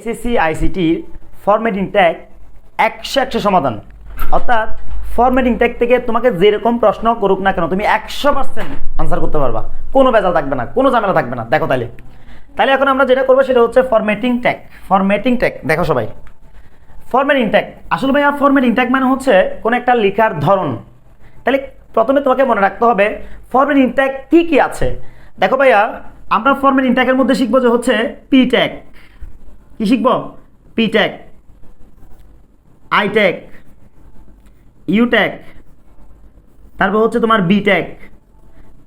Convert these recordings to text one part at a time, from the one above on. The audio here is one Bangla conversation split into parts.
এসএসসি আইসিটির ফরম্যাটিং ট্যাগ 100 সমাধান, অর্থাৎ ফরম্যাটিং ট্যাগ থেকে তোমাকে যেরকম প্রশ্ন করুক না কেন তুমি 100% আনসার করতে পারবা, কোনো ভেজাল থাকবে না, কোনো ঝামেলা থাকবে না। দেখো তাহলে এখন আমরা যেটা করবো সেটা হচ্ছে ফরম্যাটিং ট্যাগ। ফরম্যাটিং ট্যাগ দেখো সবাই, ফরম্যাটিং ট্যাগ আসলে ভাইয়া ফরম্যাটিং ট্যাগ মানে হচ্ছে কোনো একটা লেখার ধরন। তাহলে প্রথমে তোমাকে মনে রাখতে হবে ফরম্যাটিং ট্যাগ কী কী আছে। দেখো ভাইয়া, আমরা ফরম্যাটিং ট্যাগের মধ্যে শিখবো যে হচ্ছে পি ট্যাগ। কি শিখবো? P tag, I tag, U tag, তারপর হচ্ছে তোমার বি ট্যাগ,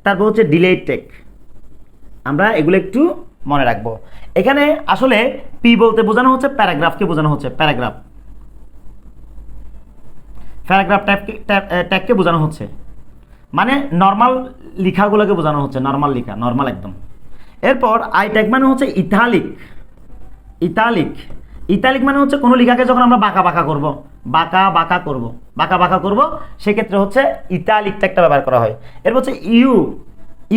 তারপর হচ্ছে ডিলেট ট্যাগ। আমরা এগুলো একটু মনে রাখবো। এখানে আসলে পি বলতে বোঝানো হচ্ছে প্যারাগ্রাফকে বোঝানো হচ্ছে, প্যারাগ্রাফ ট্যাগকে বোঝানো হচ্ছে, মানে নর্মাল লেখাগুলোকে বোঝানো হচ্ছে, নর্মাল লেখা, নর্মাল একদম। এরপর আই ট্যাগ মানে হচ্ছে ইতালিক। ইতালিক মানে হচ্ছে কোনো লেখাকে যখন আমরা বাঁকা বাঁকা করব সেক্ষেত্রে হচ্ছে ইতালিক ট্যাগটা ব্যবহার করা হয়। এরপর হচ্ছে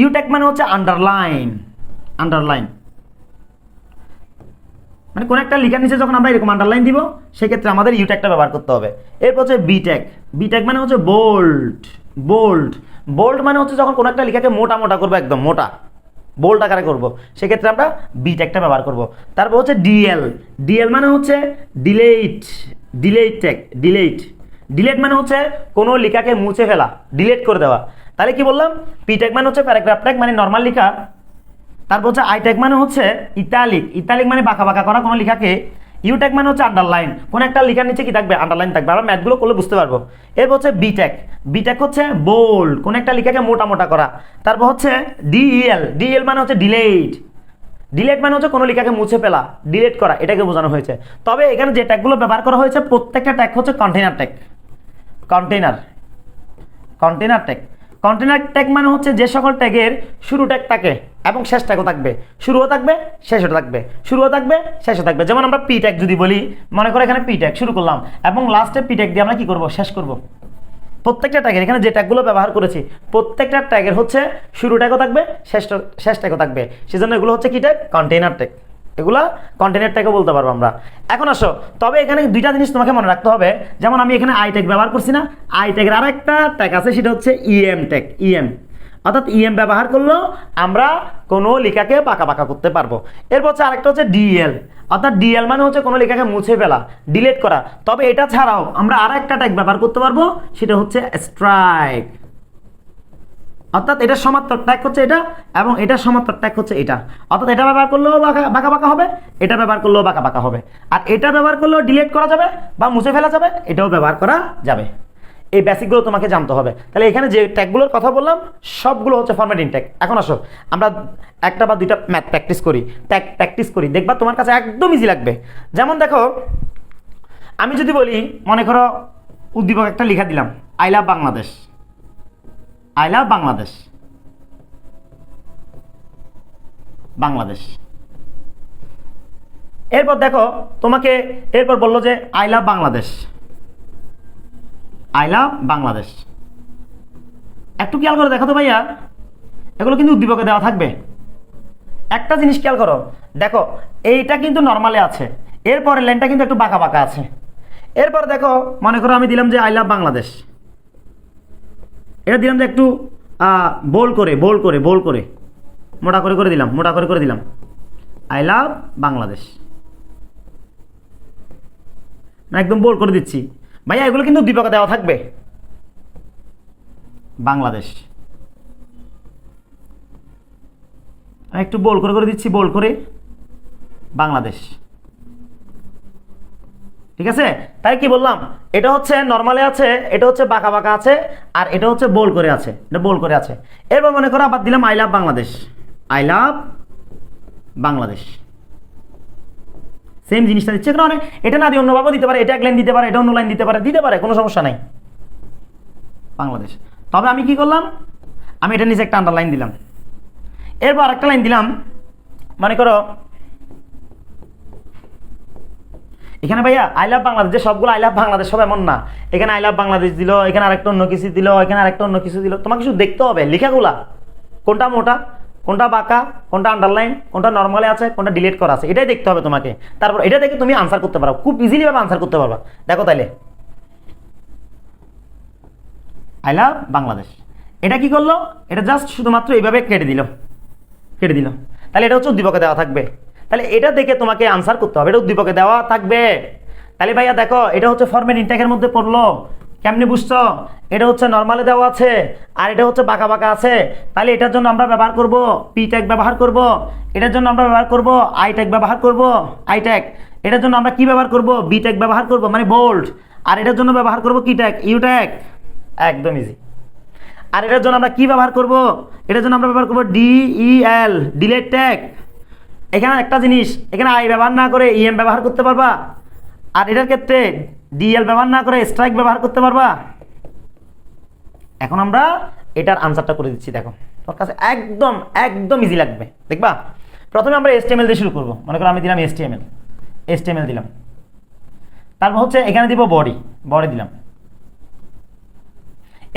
ইউ ট্যাগ মানে হচ্ছে আন্ডারলাইন। মানে কোনো একটা লেখার নিচে যখন আমরা এরকম আন্ডারলাইন দিব সেক্ষেত্রে আমাদের ইউ ট্যাগটা ব্যবহার করতে হবে। এরপর হচ্ছে বি ট্যাগ মানে হচ্ছে বোল্ড মানে হচ্ছে যখন কোনো একটা লেখাকে মোটা করবো, একদম মোটা বোল্ড আকারে করবো, সেক্ষেত্রে আমরা বি ট্যাগটা ব্যবহার করব। তারপর হচ্ছে ডিএল মানে হচ্ছে ডিলেট মানে হচ্ছে কোনো লেখাকে মুছে ফেলা, ডিলেট করে দেওয়া। তাহলে কি বললাম? পি ট্যাগ মানে হচ্ছে প্যারাগ্রাফ ট্যাগ মানে নর্মাল লেখা। তারপর হচ্ছে আই ট্যাগ মানে হচ্ছে ইতালিক মানে বাঁকা করা কোনো লেখাকে। ইউ ট্যাগ মানে হচ্ছে আন্ডারলাইন, কোনো একটা লেখার নিচে কি থাকবে? আন্ডারলাইন থাকবে। আমরা ম্যাথগুলো করলে বুঝতে পারবো। এরপর হচ্ছে বি ট্যাগ হচ্ছে বোল্ড, কোনো একটা লেখাকে মোটা করা। তারপর হচ্ছে ডিএল মানে হচ্ছে ডিলেট মানে হচ্ছে কোনো লেখাকে মুছে ফেলা, ডিলেট করা, এটাকে বোঝানো হয়েছে। তবে এখানে যে ট্যাগগুলো ব্যবহার করা হয়েছে প্রত্যেকটা ট্যাগ হচ্ছে কন্টেইনার ট্যাগ মানে হচ্ছে যে সকল ট্যাগের শুরু ট্যাগ থাকে এবং শেষ ট্যাগও থাকবে, শুরুও থাকবে শেষও থাকবে। যেমন আমরা পি ট্যাগ যদি বলি, মনে করো এখানে পি ট্যাগ শুরু করলাম এবং লাস্টে পি ট্যাগ দিয়ে আমরা কি করব? শেষ করব। প্রত্যেকটা ট্যাগের এখানে যে ট্যাগগুলো ব্যবহার করেছি প্রত্যেকটা ট্যাগের হচ্ছে শুরু ট্যাগও থাকবে, শেষ ট্যাগও থাকবে। সেজন্য এগুলো হচ্ছে কি ট্যাগ? Container tag. এগুলা কন্টেইনার ট্যাগও বলতে পারবো আমরা। এখন আসো, তবে এখানে দুইটা জিনিস তোমাকে মনে রাখতে হবে। যেমন আমি এখানে আই ট্যাগ ব্যবহার করছি না, আই ট্যাগের আরেকটা ট্যাগ আছে, সেটা হচ্ছে ইএম ট্যাগ। অর্থাৎ ইএম ব্যবহার করলেও আমরা কোনো লেখাকে বাঁকা করতে পারবো। এরপর হচ্ছে আরেকটা হচ্ছে ডিএল, অর্থাৎ ডিএল মানে হচ্ছে কোনো লেখাকে মুছে ফেলা, ডিলিট করা। তবে এটা ছাড়াও আমরা আরেকটা ট্যাগ ব্যবহার করতে পারবো, সেটা হচ্ছে স্ট্রাইক। অর্থাৎ এটা সমান্তরাল ট্যাগ হচ্ছে এটা এবং এটা সমান্তরাল ট্যাগ হচ্ছে এটা। অর্থাৎ এটা ব্যবহার করলেও বাঁকা হবে, এটা ব্যবহার করলেও বাঁকা হবে। আর এটা ব্যবহার করলেও ডিলিট করা যাবে বা মুছে ফেলা যাবে, এটাও ব্যবহার করা যাবে। এই বেসিকগুলো তোমাকে জানতে হবে। তাহলে এখানে যে ট্যাগগুলোর কথা বললাম সবগুলো হচ্ছে ফরম্যাটিং ট্যাগ। এখন আসো আমরা একটা বা দুইটা ম্যাথ প্র্যাকটিস করি, দেখবা তোমার কাছে একদম ইজি লাগবে। যেমন দেখো, আমি যদি বলি, মনে করো উদ্দীপক একটা লেখা দিলাম, আই লাভ বাংলাদেশ। এরপর দেখো তোমাকে এরপর বললো যে আই লাভ বাংলাদেশ। একটু খেয়াল করে দেখো তো ভাইয়া, এগুলো কিন্তু উদ্দীপকে দেওয়া থাকবে। একটা জিনিস খেয়াল করো, দেখো এইটা কিন্তু নর্মালে আছে, এরপরের লাইনটা কিন্তু একটু বাঁকা আছে। এরপর দেখো, মনে করো আমি দিলাম যে আই লাভ বাংলাদেশ, এটা দিলাম যে একটু বোল্ড করে মোটা করে দিলাম আই লাভ বাংলাদেশ, না একদম বোল্ড করে দিচ্ছি। ভাইয়া এগুলো কিন্তু উদ্দীপকে দেওয়া থাকবে। বাংলাদেশ আমি একটু বোল্ড করে দিচ্ছি, বাংলাদেশ। ঠিক আছে? তাই কি বললাম? এটা হচ্ছে নর্মালে আছে, এটা হচ্ছে বাঁকা আছে, আর এটা হচ্ছে বোল্ড করে আছে। এরপর মনে করো আবার দিলাম আই লাভ বাংলাদেশ। সেম জিনিসটা দিচ্ছে, কারণ এটা না দিয়ে অন্যভাবে দিতে পারে, এটা এক লাইন দিতে পারে, এটা অন্য লাইন দিতে পারে, কোনো সমস্যা নাই। বাংলাদেশ। তবে আমি কি করলাম? আমি এটা নিচে একটা আন্ডারলাইন দিলাম। এরপর আরেকটা লাইন দিলাম, মনে করো এখানে ভাইয়া আই লাভ বাংলাদেশ, যে সবগুলো আই লাভ বাংলাদেশ সব এমন না। এখানে আই লাভ বাংলাদেশ দিল, এখানে আরেকটা অন্য কিছু দিল, এখানে আরেকটা অন্য কিছু দিল। তোমাকে কিছু দেখতে হবে লেখাগুলা কোনটা মোটা কোনটা বাঁকা, কোনটা আন্ডারলাইন, কোনটা নর্মালে আছে, কোনটা ডিলিট করা আছে, এটাই দেখতে হবে তোমাকে। তারপর এটা দেখে তুমি আনসার করতে পারো, খুব ইজিলি ভাবে আনসার করতে পারবা। দেখো তাইলে আই লাভ বাংলাদেশ, এটা কি করলো, এটা জাস্ট শুধুমাত্র এইভাবে কেটে দিল। তাহলে এটা হচ্ছে উদ্দীপকে দেওয়া থাকবে। তাহলে এটা দেখে তোমাকে আনসার করতে হবে, এটা উদ্দীপকে দেওয়া থাকবে। তাহলে ভাইয়া দেখো এটা হচ্ছে ফরম্যাট ইনটেকের মধ্যে পড়লো, কেমনি বুঝছো? এটা হচ্ছে নর্মালে দেওয়া আছে আর এটা হচ্ছে বাঁকা বাঁকা আছে। তাহলে এটার জন্য আমরা ব্যবহার করব পি ট্যাগ ব্যবহার করব, এটার জন্য আমরা ব্যবহার করব আই ট্যাগ ব্যবহার করব, আই ট্যাগ। এটার জন্য আমরা কি ব্যবহার করব, বি ট্যাগ ব্যবহার করব, মানে বোল্ড। আর এটার জন্য ব্যবহার করব কি ট্যাগ, ইউ ট্যাগ। একদম ইজি। আর এটার জন্য আমরা কি ব্যবহার করব, এটার জন্য আমরা ব্যবহার করব ডিইএল, ডিলেট ট্যাগ। এখানে একটা জিনিস, এখানে আই ব্যবহার না করে ইএম ব্যবহার করতে পারবা, আর এটার ক্ষেত্রে ডিএল ব্যবহার না করে স্ট্রাইক ব্যবহার করতে পারবা। এখন আমরা এটার আনসারটা করে দিচ্ছি, দেখো তোর কাছে একদম একদম ইজি লাগবে, দেখবা। প্রথমে আমরা HTML দিয়ে শুরু করব। মনে করো আমি দিলাম HTML দিলাম, তারপর হচ্ছে এখানে দিব বডি দিলাম।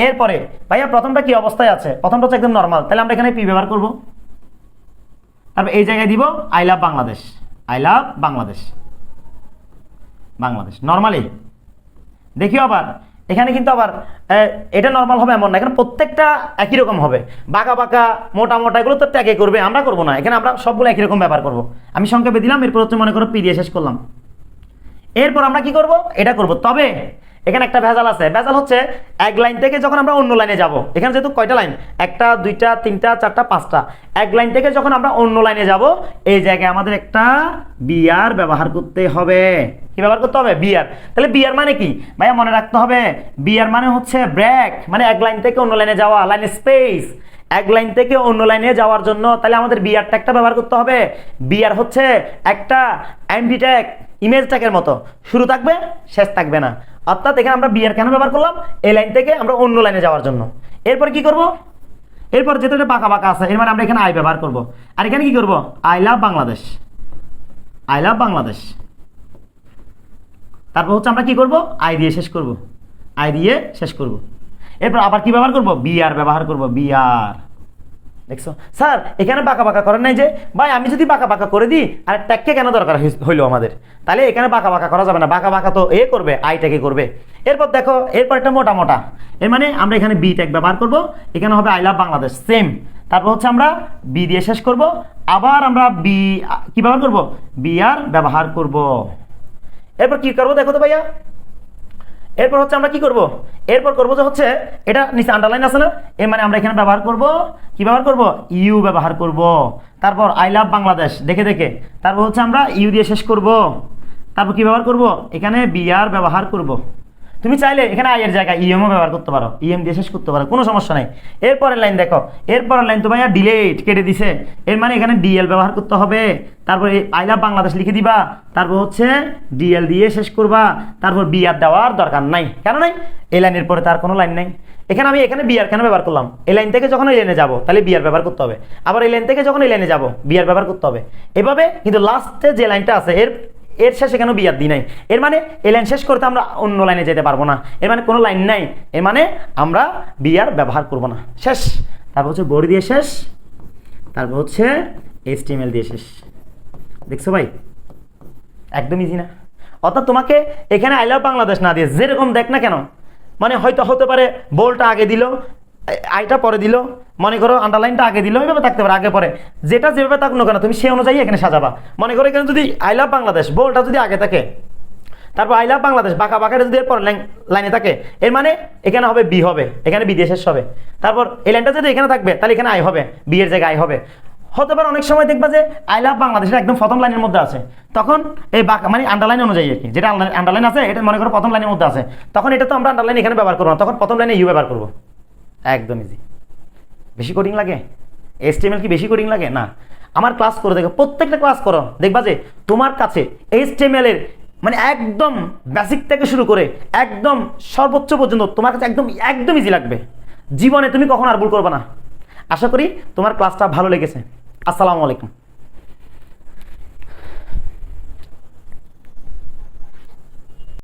এরপরে ভাইয়া প্রথমটা কি অবস্থায় আছে, প্রথমটা হচ্ছে একদম নর্মাল, তাহলে আমরা এখানে পি ব্যবহার করব। তারপর এই জায়গায় দিব I love Bangladesh, Bangladesh normally. দেখিও আবার এখানে কিন্তু আবার এটা নর্মাল হবে এমন না, এখানে প্রত্যেকটা একই রকম হবে। বাঁকা বাঁকা মোটা মোটা এগুলো তো ট্যাগে করবে, আমরা করবো না। এখানে আমরা সবগুলো একই রকম ব্যবহার করব। আমি সংক্ষেপে দিলাম, এরপর হচ্ছে মনে করো পি দিয়ে শেষ করলাম। এরপর আমরা কি করব, এটা করব। তবে এখানে একটা ভেজাল আছে, ভেজাল হচ্ছে এক লাইন থেকে যখন আমরা অন্য লাইনে যাব, এখানে যেহেতু কয়টা লাইন, 1টা 2টা 3টা 4টা 5টা, এক লাইন থেকে যখন আমরা অন্য লাইনে যাব, এই জায়গায় আমাদের একটা বিআর ব্যবহার করতে হবে। কি ব্যবহার করতে হবে, বিআর। তাহলে বিআর মানে কি ভাইয়া, মনে রাখতে হবে বিআর মানে হচ্ছে ব্রেক, মানে এক লাইন থেকে অন্য লাইনে যাওয়া, লাইন স্পেস। এক লাইন থেকে অন্য লাইনে যাওয়ার জন্য তাহলে আমাদের বিআর ট্যাগটা ব্যবহার করতে হবে। বিআর হচ্ছে একটা এমভি ট্যাগ, ইমেজ ট্যাগের মতো, শুরু থাকবে শেষ থাকবে না। অর্থাৎ এখানে আমরা বিআর কেন ব্যবহার করলাম, এই লাইন থেকে আমরা অন্য লাইনে যাওয়ার জন্য। এরপর কি করব, এরপর যেটা বাঁকা বাঁকা আছে এর মানে আমরা এখানে আই ব্যবহার করব। আর এখানে কি করব, আই লাভ বাংলাদেশ। তারপর হচ্ছে আমরা কি করব, আই দিয়ে শেষ করব। এরপর আবার কি ব্যবহার করব, বিআর ব্যবহার করব, বিআর। দেখছো স্যার এখানে বাঁকা বাঁকা করেন নাই যে, ভাই আমি যদি বাঁকা বাঁকা করে দিই আর ট্যাগকে কেন দরকার হইলো আমাদের, তাহলে এখানে বাঁকা বাঁকা করা যাবে না, বাঁকা বাঁকা তো এ করবে, আই ট্যাগে করবে। এরপর দেখো এরপর একটা মোটা মোটা, এর মানে আমরা এখানে বি ট্যাগ ব্যবহার করব, এখানে হবে আই লাভ বাংলাদেশ, সেম। তারপর হচ্ছে আমরা বি দিয়ে শেষ করব, আবার আমরা কি ব্যবহার করব, বিআর ব্যবহার করব। এরপর কি করবো দেখো তো ভাইয়া, এরপর হচ্ছে আমরা কি করব, এরপর করবো যে হচ্ছে এটা নিচে আন্ডারলাইন আছে না, এর মানে আমরা এখানে ব্যবহার করব কি ব্যবহার করব, ইউ ব্যবহার করব। তারপর আই লাভ বাংলাদেশ দেখে তারপর হচ্ছে আমরা ইউ দিয়ে শেষ করব। তারপর কি ব্যবহার করব, এখানে বিআর ব্যবহার করব। তুমি চাইলে এখানে আই এর জায়গায় ইএমও ব্যবহার করতে পারো, ইএম দিয়ে শেষ করতে পারো, কোনো সমস্যা নাই। এরপরের লাইন দেখো, এরপরের লাইন তো ভাইয়া ডিলেট কেটে দিছে, এর মানে এখানে ডিএল ব্যবহার করতে হবে। তারপর আই লাভ বাংলাদেশ লিখে দিবা, তারপর হচ্ছে ডিএল দিয়ে শেষ করবা। তারপর বিআর দেওয়ার দরকার নাই, কেন নাই, এই লাইনের পরে তার কোনো লাইন নাই। আমি এখানে বিআর কেন ব্যবহার করলাম, এই লাইন থেকে যখন এই লাইনে যাবো তাহলে বিআর ব্যবহার করতে হবে, আবার এই লাইন থেকে যখন এই লাইনে যাবো বিআর ব্যবহার করতে হবে, এভাবে। কিন্তু লাস্টে যে লাইনটা আছে এর শেষে কেন বিআর দিই নাই, এর মানে এই লাইন শেষ করতে আমরা অন্য লাইনে যেতে পারবো না, এর মানে কোনো লাইন নাই, এর মানে আমরা বিআর ব্যবহার করব না, শেষ। তারপর হচ্ছে বডি দিয়ে শেষ, তারপর হচ্ছে HTML দিয়ে শেষ। দেখছো ভাই একদম ইজি না? অর্থাৎ তোমাকে এখানে আই লাভ বাংলাদেশ না দিয়ে যেরকম দেখ না কেন, মানে হয়তো হতে পারে বোল্ডটা আগে দিল, আইটা পরে দিল, মনে করো আন্ডারলাইনটা আগে দিল, এইভাবে থাকতে পারে আগে পরে, যেটা যেভাবে থাকুক না কেন তুমি সেই অনুযায়ী এখানে সাজাবা। মনে করো এখানে যদি আই লাভ বাংলাদেশ বোল্ডটা যদি আগে থাকে, তারপর আই লাভ বাংলাদেশ বাঁকা বাঁকাটা যদি এরপর লাইনে থাকে, এর মানে এখানে হবে বি, হবে এখানে বি দিয়ে শেষ হবে। তারপর এই লাইনটা যদি এখানে থাকবে তাহলে এখানে আই হবে, বি এর জায়গায় আই হবে। হতে পারে অনেক সময় দেখবা যে আই লাভ বাংলাদেশের একদম প্রথম লাইনের মধ্যে আছে, তখন এই বাঁকা মানে আন্ডারলাইন অনুযায়ী আর কি, যেটা আন্ডারলাইন আছে এটা মনে করো প্রথম লাইনের মধ্যে আছে, তখন এটা তো আমরা আন্ডারলাইন এখানে ব্যবহার করবো না, তখন প্রথম লাইনে ইউ ব্যবহার করবো। একদম ইজি। বেশি কোডিং লাগে, HTML কি বেশি কোডিং লাগে না? আমার ক্লাস করে দেখো, প্রত্যেকটা ক্লাস করো, দেখবা যে তোমার কাছে HTML এর মানে একদম বেসিক থেকে শুরু করে একদম সর্বোচ্চ পর্যন্ত তোমার কাছে একদম ইজি লাগবে, জীবনে তুমি কখনো আর ভুল করবে না। আশা করি তোমার ক্লাসটা ভালো লেগেছে। আসসালামু আলাইকুম।